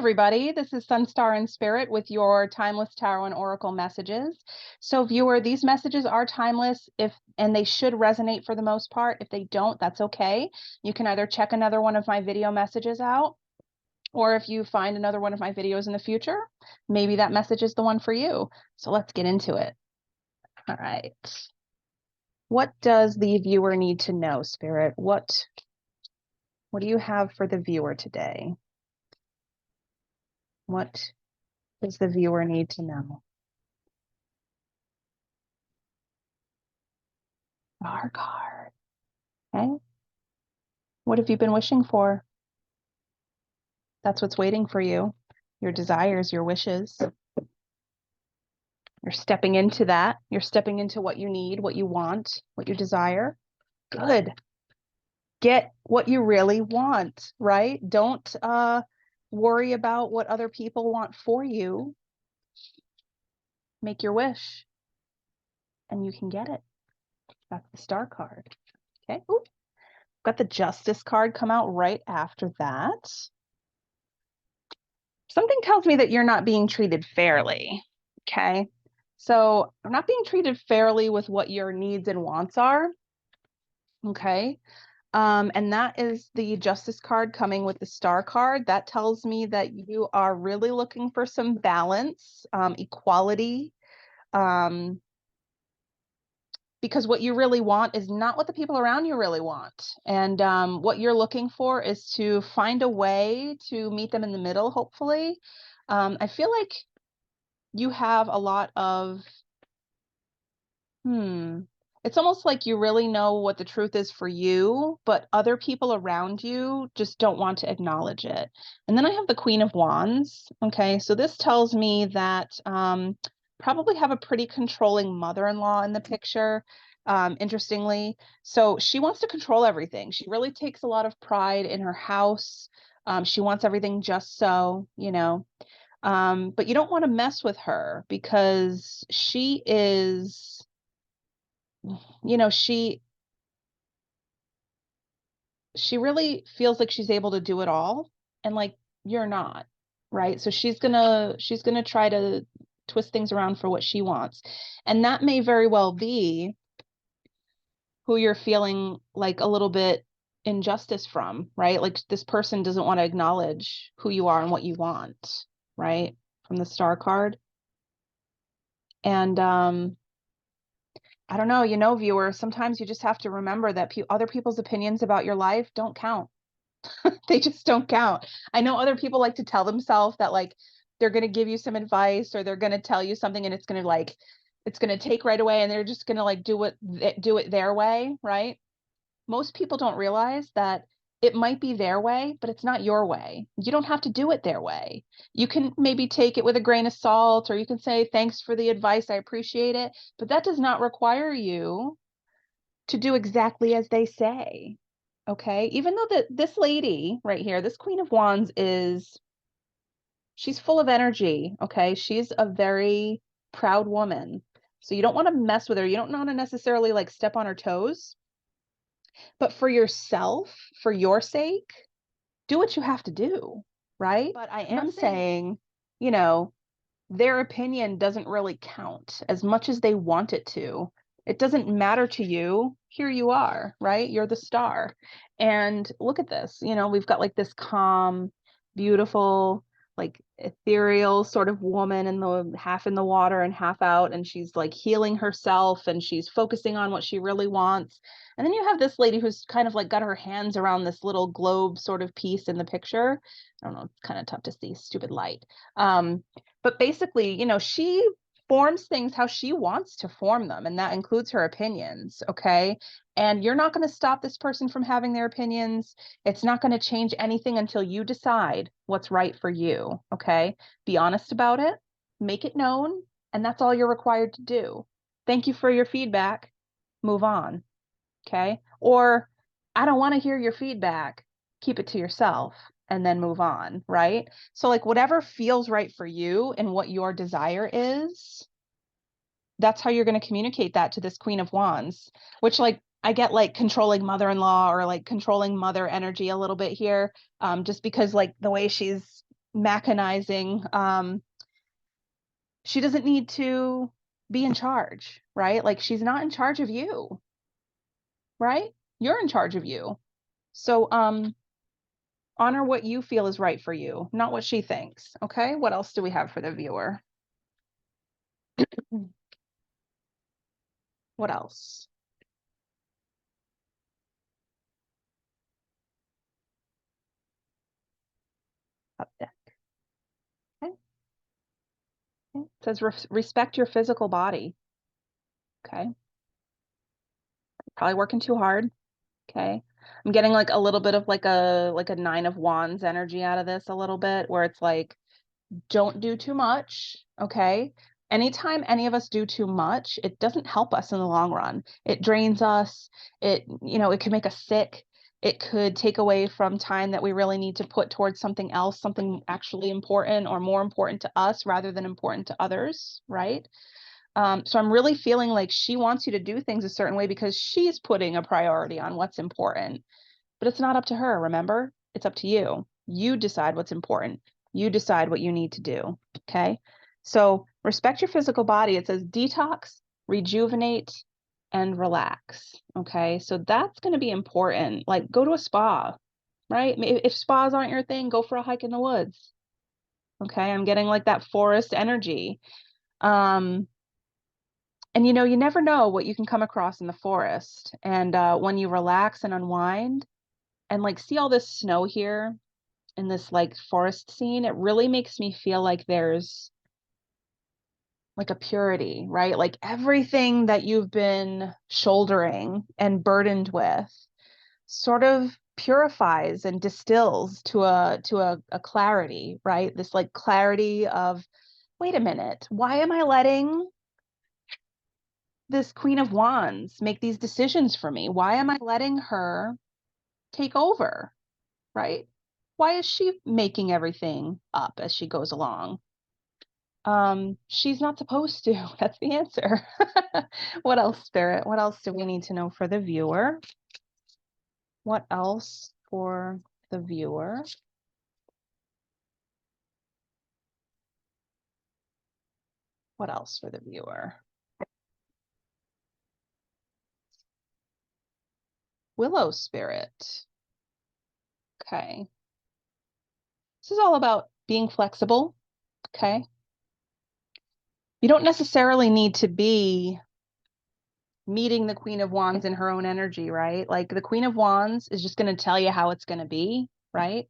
everybody. This is Sunstar in Spirit with your Timeless Tarot and Oracle messages. So viewer, these messages are timeless and they should resonate for the most part. If they don't, that's okay. You can either check another one of my video messages out, or if you find another one of my videos in the future, maybe that message is the one for you. So let's get into it. All right. What does the viewer need to know, Spirit? What do you have for the viewer today? What does the viewer need to know? Star card. Okay. What have you been wishing for? That's what's waiting for you. Your desires, your wishes. You're stepping into that. You're stepping into what you need, what you want, what you desire. Good. Get what you really want, right? Don't worry about what other people want for you. Make your wish and you can get it. That's the Star card. Okay. Ooh. Got the Justice card come out right after that. Something tells me that you're not being treated fairly. Okay. So I'm not being treated fairly with what your needs and wants are. Okay. And that is the Justice card coming with the Star card. That tells me that you are really looking for some balance, equality, because what you really want is not what the people around you really want. And what you're looking for is to find a way to meet them in the middle, hopefully. I feel like you have a lot of, it's almost like you really know what the truth is for you, but other people around you just don't want to acknowledge it. And then I have the Queen of Wands. Okay, so this tells me that probably have a pretty controlling mother-in-law in the picture, interestingly. So she wants to control everything. She really takes a lot of pride in her house. She wants everything just so, you know. But you don't want to mess with her because she is, you know, she really feels like she's able to do it all, and like you're not, right? So she's gonna try to twist things around for what she wants. And that may very well be who you're feeling like a little bit injustice from, right? Like this person doesn't want to acknowledge who you are and what you want, right? From the Star card. And I don't know, you know, viewer, sometimes you just have to remember that other people's opinions about your life don't count. They just don't count. I know other people like to tell themselves that like they're going to give you some advice or they're going to tell you something and it's going to take right away and they're just going to like do it their way, right? Most people don't realize that it might be their way, but it's not your way. You don't have to do it their way. You can maybe take it with a grain of salt, or you can say, thanks for the advice, I appreciate it. But that does not require you to do exactly as they say. Okay. Even though this lady right here, this Queen of Wands she's full of energy. Okay. She's a very proud woman. So you don't want to mess with her. You don't want to necessarily like step on her toes, but for yourself, for your sake, do what you have to do. Right. But I am saying, you know, their opinion doesn't really count as much as they want it to. It doesn't matter to you. Here you are, right? You're the star. And look at this, you know, we've got like this calm, beautiful, like ethereal sort of woman in the half in the water and half out. And she's like healing herself and she's focusing on what she really wants. And then you have this lady who's kind of like got her hands around this little globe sort of piece in the picture. I don't know, it's kind of tough to see, stupid light. But basically, you know, she forms things how she wants to form them, and that includes her opinions. Okay. And you're not going to stop this person from having their opinions. It's not going to change anything until you decide what's right for you. Okay. Be honest about it, make it known, and that's all you're required to do. Thank you for your feedback. Move on. Okay. Or I don't want to hear your feedback. Keep it to yourself and then move on, right? So like whatever feels right for you and what your desire is, that's how you're going to communicate that to this Queen of Wands, which like I get like controlling mother-in-law or like controlling mother energy a little bit here, just because like the way she's mechanizing. She doesn't need to be in charge, right? Like she's not in charge of you, right? You're in charge of you. So honor what you feel is right for you, not what she thinks. Okay? What else do we have for the viewer? What else? Up there. Okay. Okay. It says respect your physical body. Okay. Probably working too hard. Okay. I'm getting like a little bit of like a Nine of Wands energy out of this a little bit, where it's like, don't do too much. Okay. Anytime any of us do too much, it doesn't help us in the long run. It drains us. It can make us sick. It could take away from time that we really need to put towards something else, something actually important or more important to us rather than important to others, right? So I'm really feeling like she wants you to do things a certain way because she's putting a priority on what's important. But it's not up to her, remember? It's up to you. You decide what's important. You decide what you need to do. Okay. So respect your physical body. It says detox, rejuvenate, and relax. Okay. So that's going to be important. Like go to a spa, right? If spas aren't your thing, go for a hike in the woods. Okay. I'm getting like that forest energy. Um, and you never know what you can come across in the forest. And when you relax and unwind and like see all this snow here in this like forest scene, it really makes me feel like there's like a purity, right? Like everything that you've been shouldering and burdened with sort of purifies and distills to a clarity, right? This like clarity of, wait a minute, why am I letting this Queen of Wands make these decisions for me? Why am I letting her take over, right? Why is she making everything up as she goes along? She's not supposed to. That's the answer. What else, Spirit? What else do we need to know for the viewer? What else for the viewer? What else for the viewer? Willow Spirit. Okay. This is all about being flexible. Okay. You don't necessarily need to be meeting the Queen of Wands in her own energy, right? Like the Queen of Wands is just going to tell you how it's going to be, right?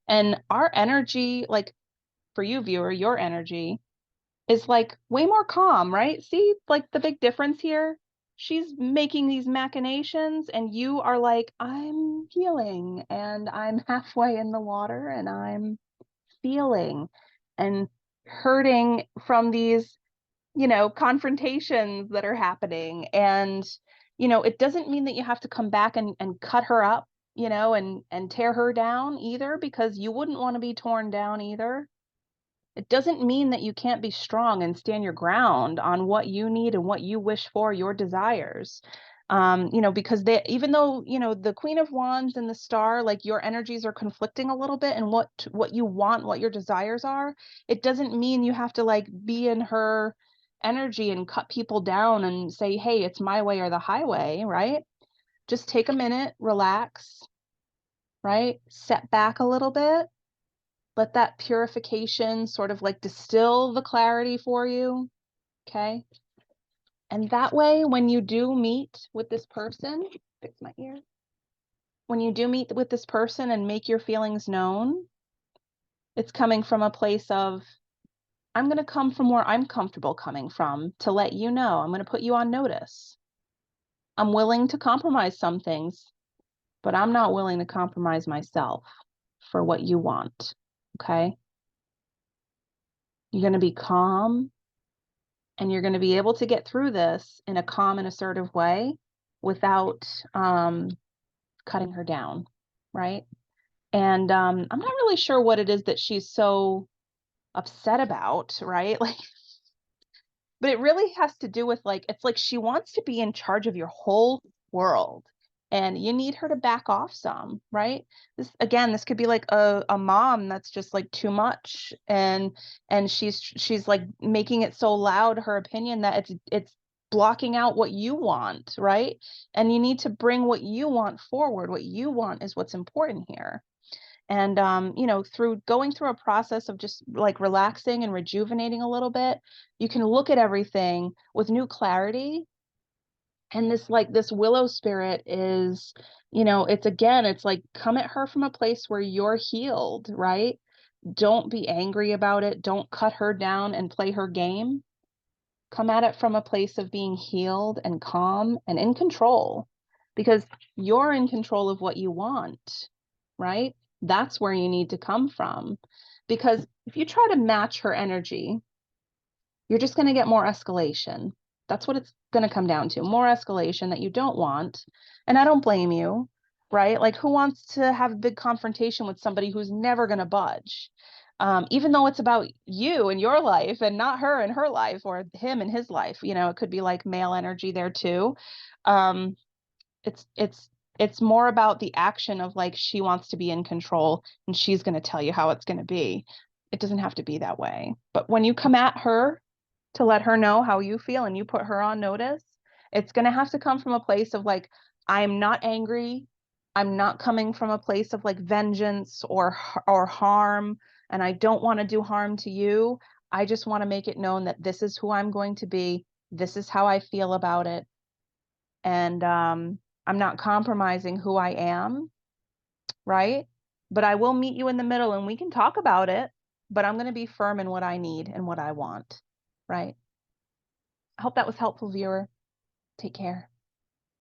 And our energy, like for you, viewer, your energy is like way more calm, right? See, like the big difference here? She's making these machinations, and you are like, I'm healing and I'm halfway in the water and I'm feeling and hurting from these confrontations that are happening. And, it doesn't mean that you have to come back and cut her up, and tear her down either, because you wouldn't want to be torn down either. It doesn't mean that you can't be strong and stand your ground on what you need and what you wish for, your desires. Because even though, the Queen of Wands and the Star, like your energies are conflicting a little bit and what you want, what your desires are, it doesn't mean you have to like be in her energy and cut people down and say, hey, it's my way or the highway, right? Just take a minute, relax, right? Set back a little bit, let that purification sort of like distill the clarity for you. Okay. And that way, when you do meet with this person, fix my ear. When you do meet with this person and make your feelings known, it's coming from a place of, I'm going to come from where I'm comfortable coming from to let you know. I'm going to put you on notice. I'm willing to compromise some things, but I'm not willing to compromise myself for what you want. Okay. You're going to be calm, and you're going to be able to get through this in a calm and assertive way without cutting her down, right? And I'm not really sure what it is that she's so upset about, right? Like, but it really has to do with like, it's like she wants to be in charge of your whole world. and you need her to back off some, right? This could be like a mom that's just like too much, and she's like making it so loud, her opinion, that it's blocking out what you want, right? And you need to bring what you want forward. What you want is what's important here. And through going through a process of just like relaxing and rejuvenating a little bit, you can look at everything with new clarity. And this willow spirit is, it's like, come at her from a place where you're healed, right? Don't be angry about it. Don't cut her down and play her game. Come at it from a place of being healed and calm and in control, because you're in control of what you want, right? That's where you need to come from. Because if you try to match her energy, you're just going to get more escalation. That's what it's going to come down to, more escalation that you don't want. And I don't blame you, right? Like, who wants to have a big confrontation with somebody who's never going to budge? Even though it's about you and your life and not her and her life, or him and his life, it could be like male energy there too. Um, it's more about the action of like, she wants to be in control and she's going to tell you how it's going to be. It doesn't have to be that way. But when you come at her to let her know how you feel and you put her on notice, it's going to have to come from a place of like, I'm not angry. I'm not coming from a place of like vengeance or harm, and I don't want to do harm to you. I just want to make it known that this is who I'm going to be. This is how I feel about it. And I'm not compromising who I am, right? But I will meet you in the middle and we can talk about it, but I'm going to be firm in what I need and what I want, right? I hope that was helpful, viewer. Take care.